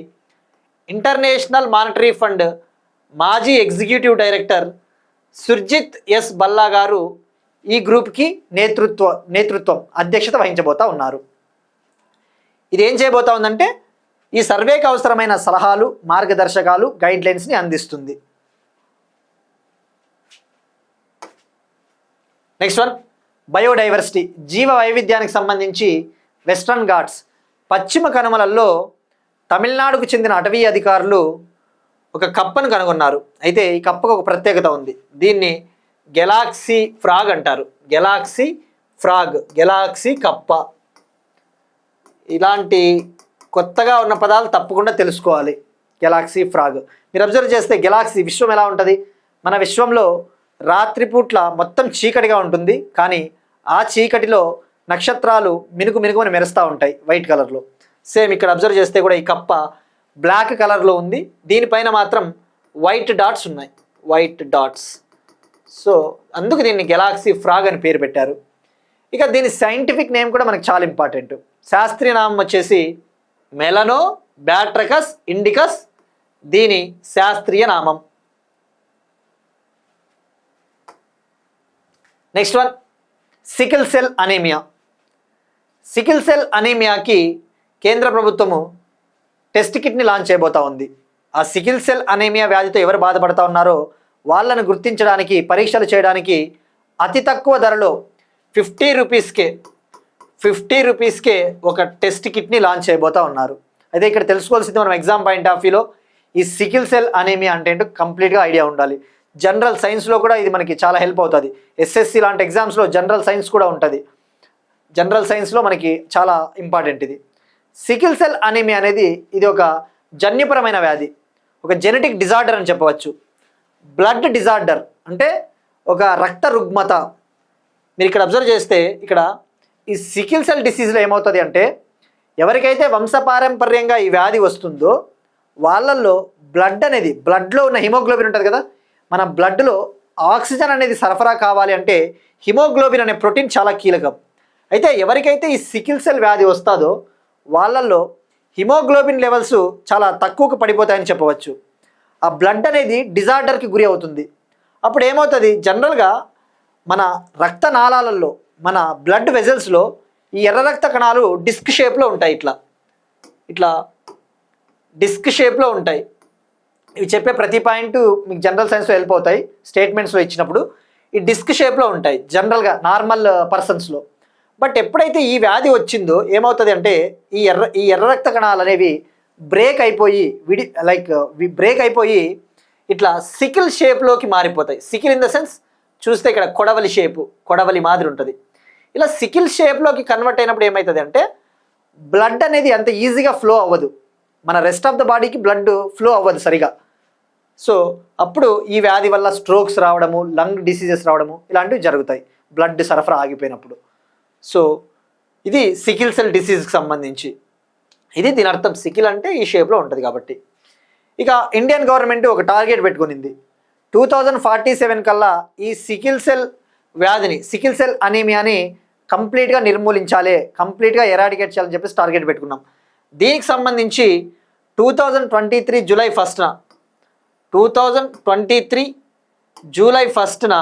Speaker 2: ఇంటర్నేషనల్ మానిటరీ ఫండ్ మాజీ executive director Surjit S Bhalla గారు ఈ గ్రూప్కి నేతృత్వం అధ్యక్షత వహించబోతా ఉన్నారు. ఇదేం చేయబోతా ఉందంటే ఈ సర్వేకి అవసరమైన సలహాలు మార్గదర్శకాలు గైడ్లైన్స్ని అందిస్తుంది. నెక్స్ట్ వన్, బయోడైవర్సిటీ, జీవ వైవిధ్యానికి సంబంధించి వెస్ట్రన్ ఘాట్స్ పశ్చిమ కనుమలలో తమిళనాడుకు చెందిన అటవీ అధికారులు ఒక కప్పను కనుగొన్నారు. అయితే ఈ కప్పకు ఒక ప్రత్యేకత ఉంది, దీన్ని గెలాక్సీ ఫ్రాగ్ అంటారు. గెలాక్సీ కప్ప. ఇలాంటి కొత్తగా ఉన్న పదాలు తప్పకుండా తెలుసుకోవాలి. గెలాక్సీ ఫ్రాగ్ మీరు అబ్జర్వ్ చేస్తే గెలాక్సీ విశ్వం ఎలా ఉంటుంది, మన విశ్వంలో రాత్రిపూట్ల మొత్తం చీకటిగా ఉంటుంది, కానీ ఆ చీకటిలో నక్షత్రాలు మినుగుమని మెరుస్తూ ఉంటాయి వైట్ కలర్లో. సేమ్ ఇక్కడ అబ్జర్వ్ చేస్తే కూడా ఈ కప్ప బ్లాక్ కలర్లో ఉంది, దీనిపైన మాత్రం వైట్ డాట్స్ ఉన్నాయి, సో అందుకు దీన్ని గెలాక్సీ ఫ్రాగ్ అని పేరు పెట్టారు. ఇక దీని సైంటిఫిక్ నేమ్ కూడా మనకు చాలా ఇంపార్టెంట్. శాస్త్రీయ నామం వచ్చేసి మెలనో బ్యాట్రకస్ ఇండికస్, దీని శాస్త్రీయ నామం. నెక్స్ట్ వన్, సికిల్ సెల్ అనీమియాకి కేంద్ర ప్రభుత్వము టెస్ట్ కిట్ని లాంచ్ చేయబోతా ఉంది. ఆ సికిల్ సెల్ అనీమియా వ్యాధితో ఎవరు బాధపడతా ఉన్నారో వాళ్ళను గుర్తించడానికి పరీక్షలు చేయడానికి అతి తక్కువ ధరలో 50 రూపీస్కే ఒక టెస్ట్ కిట్ని లాంచ్ చేయబోతా ఉన్నారు. అయితే ఇక్కడ తెలుసుకోవాల్సింది మనం ఎగ్జామ్ పాయింట్ ఆఫ్ వ్యూలో ఈ సికిల్ సెల్ అనీమియా అంటే ఏంటో కంప్లీట్గా ఐడియా ఉండాలి. జనరల్ సైన్స్లో కూడా ఇది మనకి చాలా హెల్ప్ అవుతుంది. ఎస్ఎస్సి లాంటి ఎగ్జామ్స్లో జనరల్ సైన్స్ కూడా ఉంటుంది. జనరల్ సైన్స్లో మనకి చాలా ఇంపార్టెంట్ ఇది. సికిల్ సెల్ అనీమియా అనేది ఇది ఒక జన్యుపరమైన వ్యాధి, ఒక జెనెటిక్ డిజార్డర్ అని చెప్పవచ్చు. బ్లడ్ డిజార్డర్ అంటే ఒక రక్త రుగ్మత. మీరు ఇక్కడ అబ్జర్వ్ చేస్తే ఇక్కడ ఈ సికిల్ సెల్ డిసీజ్లో ఏమవుతుంది అంటే ఎవరికైతే వంశపారంపర్యంగా ఈ వ్యాధి వస్తుందో వాళ్ళల్లో బ్లడ్లో ఉన్న హిమోగ్లోబిన్ ఉంటుంది కదా, మన బ్లడ్లో ఆక్సిజన్ అనేది సరఫరా కావాలి అంటే హిమోగ్లోబిన్ అనే ప్రోటీన్ చాలా కీలకం. అయితే ఎవరికైతే ఈ సికిల్ సెల్ వ్యాధి వస్తుందో వాళ్ళల్లో హిమోగ్లోబిన్ లెవెల్స్ చాలా తక్కువకు పడిపోతాయని చెప్పవచ్చు. ఆ బ్లడ్ అనేది డిజార్డర్కి గురి అవుతుంది. అప్పుడు ఏమవుతుంది, జనరల్గా మన రక్తనాళాలలో మన బ్లడ్ వెజల్స్లో ఈ ఎర్ర రక్త కణాలు డిస్క్ షేప్లో ఉంటాయి, ఇట్లా డిస్క్ షేప్లో ఉంటాయి. ఇవి చెప్పే ప్రతి పాయింట్ మీకు జనరల్ సైన్స్లో హెల్ప్ అవుతాయి. స్టేట్మెంట్స్లో ఇచ్చినప్పుడు ఈ డిస్క్ షేప్లో ఉంటాయి జనరల్గా నార్మల్ పర్సన్స్లో. బట్ ఎప్పుడైతే ఈ వ్యాధి వచ్చిందో ఏమవుతుంది అంటే ఈ ఎర్ర రక్త కణాలు అనేవి బ్రేక్ అయిపోయి బ్రేక్ అయిపోయి ఇట్లా సికిల్ షేప్లోకి మారిపోతాయి. సికిల్ ఇన్ ద సెన్స్ చూస్తే ఇక్కడ కొడవలి షేపు, కొడవలి మాదిరి ఉంటుంది. ఇలా సికిల్ షేప్లోకి కన్వర్ట్ అయినప్పుడు ఏమవుతుంది అంటే బ్లడ్ అనేది అంత ఈజీగా ఫ్లో అవ్వదు, మన రెస్ట్ ఆఫ్ ద బాడీకి బ్లడ్ ఫ్లో అవ్వదు సరిగా. సో అప్పుడు ఈ వ్యాధి వల్ల స్ట్రోక్స్ రావడము, లంగ్ డిసీజెస్ రావడము ఇలాంటివి జరుగుతాయి బ్లడ్ సరఫరా ఆగిపోయినప్పుడు. సో ఇది సికిల్ సెల్ డిసీజ్కి సంబంధించి, ఇది దీని అర్థం. సికిల్ అంటే ఈ షేప్లో ఉంటుంది కాబట్టి. ఇక ఇండియన్ గవర్నమెంట్ ఒక టార్గెట్ పెట్టుకునింది, 2047 కల్లా ఈ సికిల్ సెల్ వ్యాధిని, సికిల్ సెల్ అనీమియాని కంప్లీట్గా నిర్మూలించాలి, కంప్లీట్గా ఎరాడికేట్ చేయాలని చెప్పేసి టార్గెట్ పెట్టుకున్నాం. దీనికి సంబంధించి 2023 జూలై 1న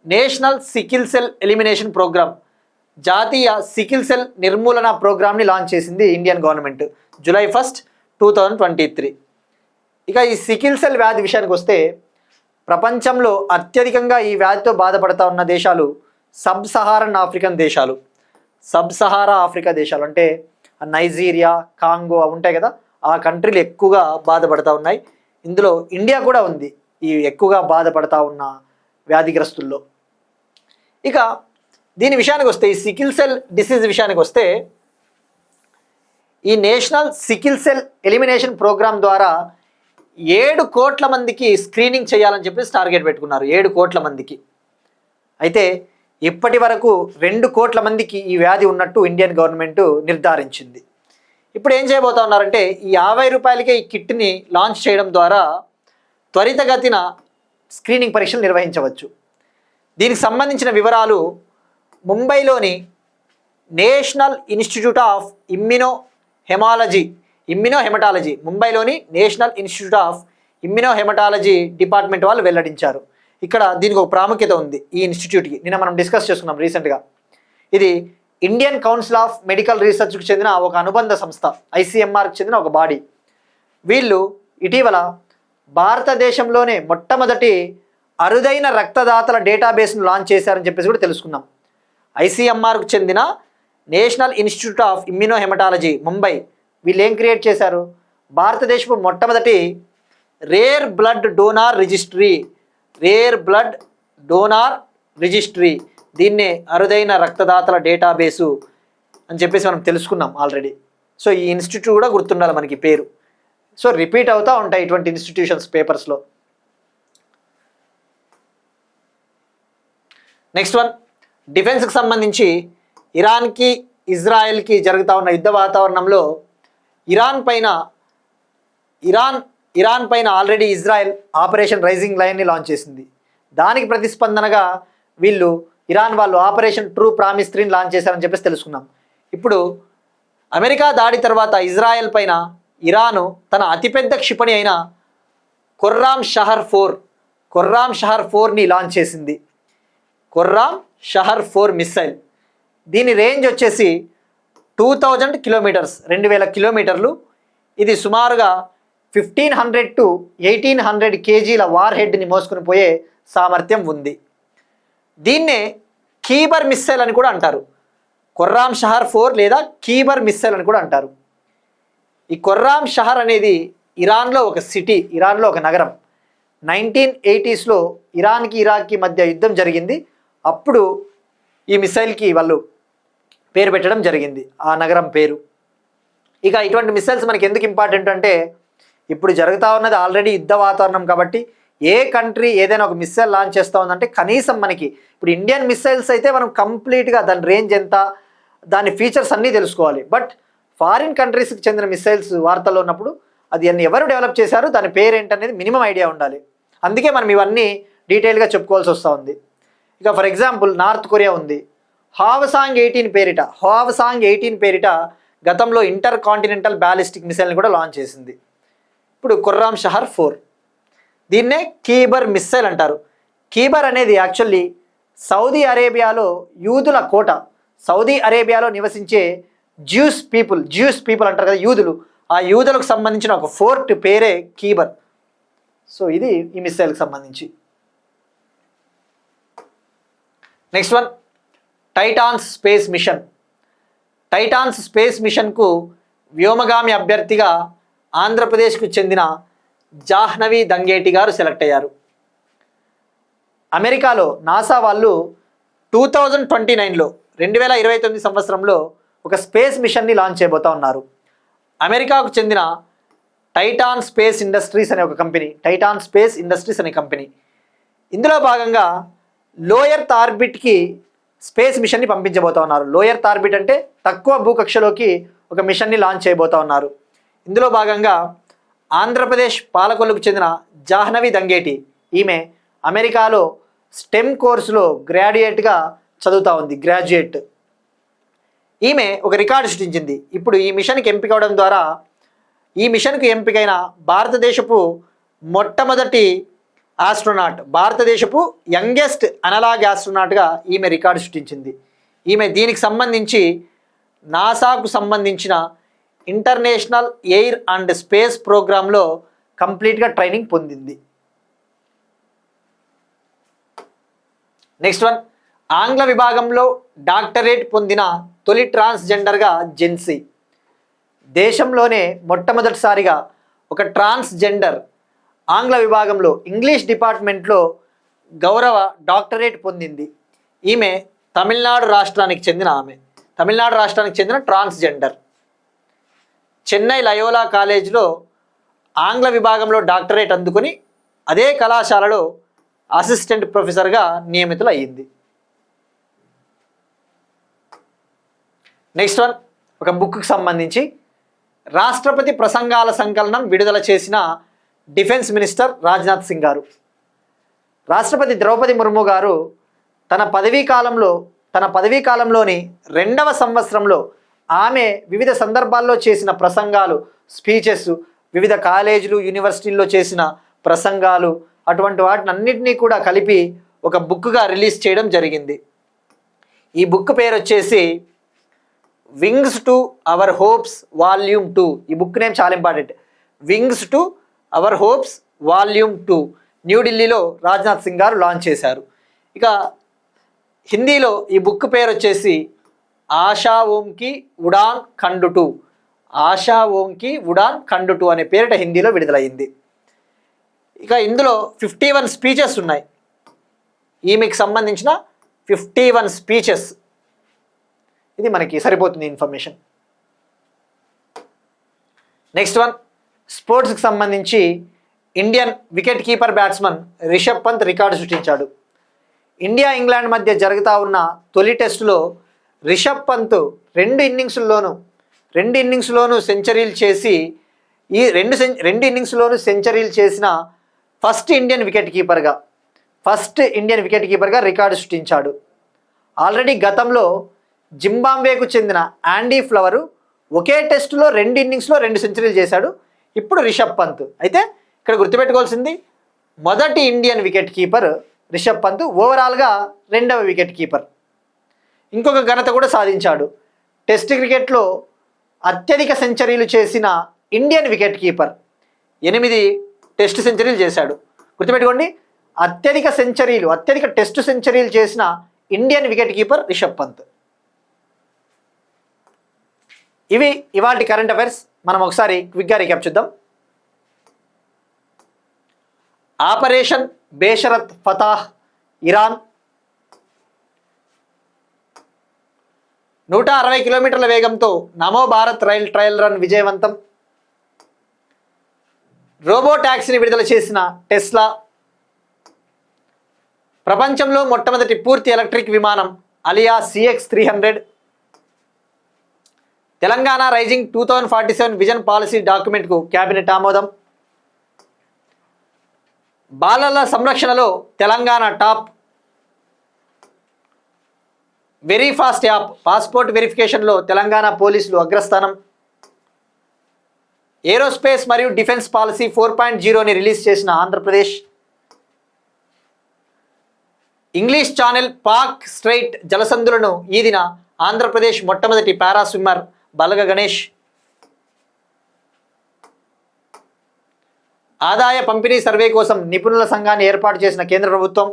Speaker 2: national sickle cell elimination programme, జాతీయ సికిల్ సెల్ నిర్మూలన ప్రోగ్రామ్ని లాంచ్ చేసింది ఇండియన్ గవర్నమెంట్ జూలై 1, 2023. ఇక ఈ సికిల్ సెల్ వ్యాధి విషయానికి వస్తే ప్రపంచంలో అత్యధికంగా ఈ వ్యాధితో బాధపడుతూ ఉన్న దేశాలు సబ్ సహారా ఆఫ్రికా దేశాలు అంటే నైజీరియా, కాంగో ఉంటాయి కదా, ఆ కంట్రీలు ఎక్కువగా బాధపడుతూ ఉన్నాయి. ఇందులో ఇండియా కూడా ఉంది ఈ ఎక్కువగా బాధపడుతూ ఉన్న వ్యాధిగ్రస్తుల్లో. ఇక దీని విషయానికి వస్తే, ఈ సికిల్ సెల్ డిసీజ్ విషయానికి వస్తే, ఈ national sickle cell elimination programme ద్వారా 7 కోట్ల మందికి స్క్రీనింగ్ చేయాలని చెప్పేసి టార్గెట్ పెట్టుకున్నారు. 7 కోట్ల మందికి. అయితే ఇప్పటి వరకు 2 కోట్ల మందికి ఈ వ్యాధి ఉన్నట్టు ఇండియన్ గవర్నమెంట్ నిర్ధారించింది. ఇప్పుడు ఏం చేయబోతా ఉన్నారంటే ఈ 50 రూపాయలకే ఈ కిట్ని లాంచ్ చేయడం ద్వారా త్వరితగతిన స్క్రీనింగ్ పరీక్షలు నిర్వహించవచ్చు. దీనికి సంబంధించిన వివరాలు ముంబైలోని నేషనల్ ఇన్స్టిట్యూట్ ఆఫ్ ఇమ్యునోహెమటాలజీ, ముంబైలోని నేషనల్ ఇన్స్టిట్యూట్ ఆఫ్ ఇమ్యునోహెమటాలజీ డిపార్ట్మెంట్ వాళ్ళు వెల్లడించారు. ఇక్కడ దీనికి ఒక ప్రాముఖ్యత ఉంది ఈ ఇన్స్టిట్యూట్కి. నిన్న మనం డిస్కస్ చేసుకున్నాం రీసెంట్గా. ఇది ఇండియన్ కౌన్సిల్ ఆఫ్ మెడికల్ రీసెర్చ్కి చెందిన ఒక అనుబంధ సంస్థ, ICMRకి చెందిన ఒక బాడీ. వీళ్ళు ఇటీవల భారతదేశంలోనే మొట్టమొదటి అరుదైన రక్తదాతల డేటాబేస్ను లాంచ్ చేశారని చెప్పేసి కూడా తెలుసుకున్నాం. ICMRకు చెందిన నేషనల్ ఇన్స్టిట్యూట్ ఆఫ్ ఇమ్యునోహెమటాలజీ ముంబై, వీళ్ళు ఏం క్రియేట్ చేశారు, భారతదేశపు మొట్టమొదటి రేర్ బ్లడ్ డోనార్ రిజిస్ట్రీ, దీన్నే అరుదైన రక్తదాతల డేటాబేసు అని చెప్పేసి మనం తెలుసుకున్నాం ఆల్రెడీ. సో ఈ ఇన్స్టిట్యూట్ కూడా గుర్తుండాలి మనకి పేరు. సో రిపీట్ అవుతూ ఉంటాయి ఇటువంటి ఇన్స్టిట్యూషన్స్ పేపర్స్లో. నెక్స్ట్ వన్, డిఫెన్స్కి సంబంధించి ఇరాన్కి ఇజ్రాయెల్కి జరుగుతూ ఉన్న యుద్ధ వాతావరణంలో ఇరాన్ పైన ఆల్రెడీ ఇజ్రాయెల్ ఆపరేషన్ రైజింగ్ లైన్ని లాంచ్ చేసింది. దానికి ప్రతిస్పందనగా ఇరాన్ వాళ్ళు ఆపరేషన్ ట్రూ ప్రామిస్ 3ని లాంచ్ చేశారని చెప్పేసి తెలుసుకున్నాం. ఇప్పుడు అమెరికా దాడి తర్వాత ఇజ్రాయెల్ పైన ఇరాను తన అతిపెద్ద క్షిపణి అయిన ఖుర్రామ్ షహర్ 4ని లాంచ్ చేసింది. ఖుర్రామ్ షహర్ 4 మిస్సైల్. దీని రేంజ్ వచ్చేసి 2000 కిలోమీటర్స్, 2000 కిలోమీటర్లు. ఇది సుమారుగా 1500 to 1800 కేజీల వార్ హెడ్ని మోసుకుని పోయే సామర్థ్యం ఉంది. దీన్నే కీబర్ మిస్సైల్ అని కూడా అంటారు. ఖుర్రామ్ షహర్ 4 లేదా కీబర్ మిస్సైల్ అని కూడా అంటారు. ఈ ఖుర్రామ్ షహర్ అనేది ఇరాన్లో ఒక సిటీ, ఇరాన్లో ఒక నగరం. 1980స్లో ఇరాన్కి ఇరాక్కి మధ్య యుద్ధం జరిగింది. అప్పుడు ఈ మిసైల్కి వాళ్ళు పేరు పెట్టడం జరిగింది, ఆ నగరం పేరు. ఇక ఇటువంటి మిసైల్స్ మనకి ఎందుకు ఇంపార్టెంట్ అంటే, ఇప్పుడు జరుగుతూ ఉన్నది ఆల్రెడీ యుద్ధ వాతావరణం కాబట్టి ఏ కంట్రీ ఏదైనా ఒక మిసైల్ లాంచ్ చేస్తూ ఉందంటే కనీసం మనకి ఇప్పుడు ఇండియన్ మిసైల్స్ అయితే మనం కంప్లీట్గా దాని రేంజ్ ఎంత, దాని ఫీచర్స్ అన్నీ తెలుసుకోవాలి. బట్ ఫారిన్ కంట్రీస్కి చెందిన మిసైల్స్ వార్తల్లో ఉన్నప్పుడు అది ఎవరు డెవలప్ చేశారు, దాని పేరు ఏంటనేది మినిమం ఐడియా ఉండాలి. అందుకే మనం ఇవన్నీ డీటెయిల్గా చెప్పుకోవాల్సి వస్తూ ఉంది. ఇక ఫర్ ఎగ్జాంపుల్ నార్త్ కొరియా ఉంది, హావసాంగ్ 18 పేరిట గతంలో ఇంటర్ కాంటినెంటల్ బ్యాలిస్టిక్ మిసైల్ని కూడా లాంచ్ చేసింది. ఇప్పుడు ఖుర్రామ్ షహర్ 4, దీన్నే కీబర్ మిస్సైల్ అంటారు. కీబర్ అనేది యాక్చువల్లీ సౌదీ అరేబియాలో యూదుల కోట. సౌదీ అరేబియాలో నివసించే జ్యూస్ పీపుల్ అంటారు కదా, యూదులు. ఆ యూదులకు సంబంధించిన ఒక ఫోర్ట్ పేరే కీబర్. సో ఇది ఈ మిస్సైల్కి సంబంధించి. Next one, Titans space mission. Titans space మిషన్కు వ్యోమగామి అభ్యర్థిగా ఆంధ్రప్రదేశ్కు చెందిన జాహ్నవి దంగేటి గారు సెలెక్ట్ అయ్యారు. అమెరికాలో నాసా వాళ్ళు 2029లో 2029 సంవత్సరంలో ఒక స్పేస్ మిషన్ని లాంచ్ చేయబోతా ఉన్నారు. అమెరికాకు చెందిన టైటాన్ స్పేస్ ఇండస్ట్రీస్ అనే ఒక కంపెనీ, టైటాన్ స్పేస్ ఇండస్ట్రీస్ అనే కంపెనీ, ఇందులో భాగంగా లో ఎర్త్ ఆర్బిట్కి స్పేస్ మిషన్ని పంపించబోతా ఉన్నారు. లో ఎర్త్ ఆర్బిట్ అంటే తక్కువ భూకక్షలోకి ఒక మిషన్ని లాంచ్ చేయబోతా ఉన్నారు. ఇందులో భాగంగా ఆంధ్రప్రదేశ్ పాలకొల్లుకు చెందిన జాహ్నవి దంగేటి, ఈమె అమెరికాలో స్టెమ్ కోర్సులో గ్రాడ్యుయేట్గా చదువుతూ ఉంది, గ్రాడ్యుయేట్. ఈమె ఒక రికార్డు సృష్టించింది. ఇప్పుడు ఈ మిషన్కి ఎంపిక అవడం ద్వారా ఈ మిషన్కు ఎంపికైన భారతదేశపు మొట్టమొదటి ఆస్ట్రోనాట్, భారతదేశపు యంగెస్ట్ అనలాగ్ ఆస్ట్రోనాట్గా ఈమె రికార్డు సృష్టించింది. ఈమె దీనికి సంబంధించి నాసాకు సంబంధించిన ఇంటర్నేషనల్ ఎయిర్ అండ్ స్పేస్ ప్రోగ్రాంలో కంప్లీట్గా ట్రైనింగ్ పొందింది. నెక్స్ట్ వన్, ఆంగ్ల విభాగంలో డాక్టరేట్ పొందిన తొలి ట్రాన్స్జెండర్గా జెన్సీ. దేశంలోనే మొట్టమొదటిసారిగా ఒక ట్రాన్స్జెండర్ ఆంగ్ల విభాగంలో ఇంగ్లీష్ డిపార్ట్మెంట్లో గౌరవ డాక్టరేట్ పొందింది. ఈమె తమిళనాడు రాష్ట్రానికి చెందిన ట్రాన్స్జెండర్. చెన్నై లయోలా కాలేజీలో ఆంగ్ల విభాగంలో డాక్టరేట్ అందుకొని అదే కళాశాలలో అసిస్టెంట్ ప్రొఫెసర్గా నియమితులయ్యింది. నెక్స్ట్ వన్, ఒక బుక్కి సంబంధించి రాష్ట్రపతి ప్రసంగాల సంకలనం విడుదల చేసిన డిఫెన్స్ మినిస్టర్ రాజ్నాథ్ సింగ్ గారు. రాష్ట్రపతి ద్రౌపది ముర్ము గారు తన పదవీ కాలంలోని 2వ సంవత్సరంలో ఆమె వివిధ సందర్భాల్లో చేసిన ప్రసంగాలు, స్పీచెస్, వివిధ కాలేజీలు యూనివర్సిటీల్లో చేసిన ప్రసంగాలు, అటువంటి వాటిని అన్నింటినీ కూడా కలిపి ఒక బుక్గా రిలీజ్ చేయడం జరిగింది. ఈ బుక్ పేరు వచ్చేసి wings to our hopes volume 2. ఈ బుక్ నేమ్ చాలా important, wings to our hopes volume 2. న్యూఢిల్లీలో రాజ్నాథ్ సింగ్ గారు లాంచ్ చేశారు. ఇక హిందీలో ఈ బుక్ పేరు వచ్చేసి ఆశా ఓంకి ఉడాన్ ఖండ్ 2. ఆశా ఓంకి ఉడాన్ ఖండ్ 2 అనే పేరిట హిందీలో విడుదలయ్యింది. ఇక ఇందులో 51 స్పీచెస్ ఉన్నాయి. ఈమెకి సంబంధించిన 51 స్పీచెస్. ఇది మనకి సరిపోతుంది ఇన్ఫర్మేషన్. నెక్స్ట్ వన్, స్పోర్ట్స్కి సంబంధించి Indian wicket keeper batsman Rishabh Pant record సృష్టించాడు. ఇండియా ఇంగ్లాండ్ మధ్య జరుగుతూ ఉన్న తొలి టెస్టులో రిషబ్ పంత్ రెండు ఇన్నింగ్స్లోనూ సెంచరీలు చేసి రెండు ఇన్నింగ్స్లోనూ సెంచరీలు చేసిన ఫస్ట్ ఇండియన్ వికెట్ కీపర్గా రికార్డు సృష్టించాడు. ఆల్రెడీ గతంలో జింబాబ్వేకు చెందిన యాండీ ఫ్లవరు ఒకే టెస్టులో 2 ఇన్నింగ్స్లో 2 సెంచరీలు చేశాడు. ఇప్పుడు రిషబ్ పంత్. అయితే ఇక్కడ గుర్తుపెట్టుకోవాల్సింది, మొదటి Indian wicket keeper Rishabh Pant, ఓవరాల్గా 2వ వికెట్ కీపర్. ఇంకొక ఘనత కూడా సాధించాడు. టెస్ట్ క్రికెట్లో అత్యధిక సెంచరీలు చేసిన ఇండియన్ వికెట్ కీపర్, 8 టెస్ట్ సెంచరీలు చేశాడు. గుర్తుపెట్టుకోండి, అత్యధిక టెస్ట్ సెంచరీలు చేసిన Indian wicket keeper Rishabh Pant. ఇవి ఇవాల్టి కరెంట్ అఫైర్స్. మనం ఒకసారి క్విక్గా రీక్యాప్ చూద్దాం. ఆపరేషన్ బేషరత్ ఫతాహ్ ఇరాన్ 160 కిలోమీటర్ల వేగంతో Namo Bharat rail trial run విజయవంతం. రోబో ట్యాక్సీని విడుదల చేసిన టెస్లా. ప్రపంచంలో మొట్టమొదటి పూర్తి ఎలక్ట్రిక్ విమానం Alia CX-300. Telangana rising 2047 vision policy డాక్యుమెంట్కు కేబినెట్ ఆమోదం. బాలల సంరక్షణలో Telangana top. Very fast app passport వెరిఫికేషన్లో తెలంగాణ పోలీసులు అగ్రస్థానం. ఏరోస్పేస్ మరియు డిఫెన్స్ పాలసీ 4.0ని రిలీజ్ చేసిన Andhra Pradesh. English channel Palk strait జలసంధులను ఈదిన ఆంధ్రప్రదేశ్ మొట్టమొదటి పారా స్విమ్మర్ బలగ గణేష్. ఆదాయ పంపిణీ సర్వే కోసం నిపుణుల సంఘాన్ని ఏర్పాటు చేసిన కేంద్ర ప్రభుత్వం.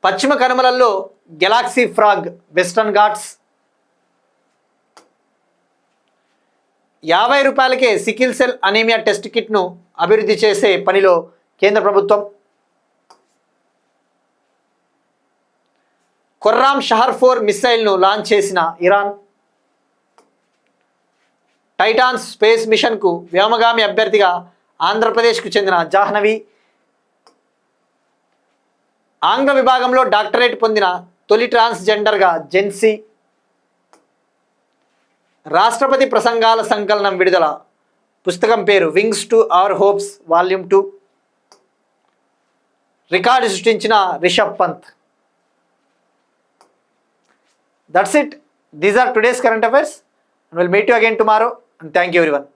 Speaker 2: పశ్చిమ కనుమలలో గెలాక్సీ ఫ్రాగ్ వెస్టర్న్ ఘాట్స్. 50 రూపాయలకే సికిల్ సెల్ అనీమియా టెస్ట్ కిట్ను అభివృద్ధి చేసే పనిలో కేంద్ర ప్రభుత్వం. ఖుర్రామ్ షహర్ 4 మిస్సైల్ను లాంచ్ చేసిన ఇరాన్. టైటాన్స్ స్పేస్ మిషన్కు వ్యోమగామి అభ్యర్థిగా ఆంధ్రప్రదేశ్కు చెందిన జాహ్నవి. ఆంగ్ల విభాగంలో డాక్టరేట్ పొందిన తొలి ట్రాన్స్జెండర్గా జెన్సీ. రాష్ట్రపతి ప్రసంగాల సంకలనం విడుదల. పుస్తకం పేరు wings to our hopes volume 2. Record సృష్టించిన Rishabh Pant. That's it. These are today's current affairs. And we'll meet you again tomorrow. And thank you everyone.